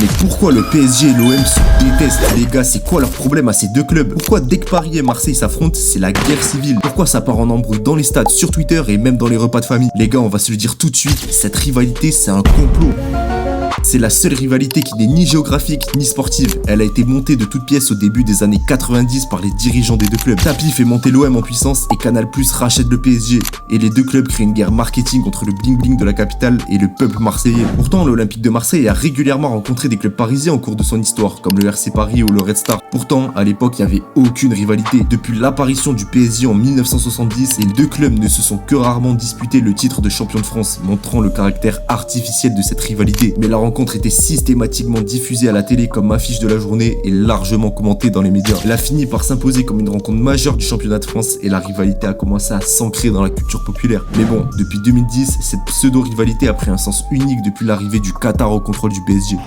Mais pourquoi le PSG et l'OM se détestent? Les gars, c'est quoi leur problème à ces deux clubs? Pourquoi dès que Paris et Marseille s'affrontent, c'est la guerre civile? Pourquoi ça part en embrouille dans les stades, sur Twitter et même dans les repas de famille? Les gars, on va se le dire tout de suite, cette rivalité, c'est un complot. C'est la seule rivalité qui n'est ni géographique ni sportive. Elle a été montée de toutes pièces au début des années 90 par les dirigeants des deux clubs. Tapi fait monter l'OM en puissance et Canal+ rachète le PSG. Et les deux clubs créent une guerre marketing entre le bling bling de la capitale et le peuple marseillais. Pourtant, l'Olympique de Marseille a régulièrement rencontré des clubs parisiens au cours de son histoire, comme le RC Paris ou le Red Star. Pourtant, à l'époque, il n'y avait aucune rivalité. Depuis l'apparition du PSG en 1970, les deux clubs ne se sont que rarement disputés le titre de champion de France, montrant le caractère artificiel de cette rivalité. Mais la rencontre était systématiquement diffusée à la télé comme affiche de la journée et largement commentée dans les médias. Elle a fini par s'imposer comme une rencontre majeure du championnat de France et la rivalité a commencé à s'ancrer dans la culture populaire. Mais bon, depuis 2010, cette pseudo-rivalité a pris un sens unique depuis l'arrivée du Qatar au contrôle du PSG.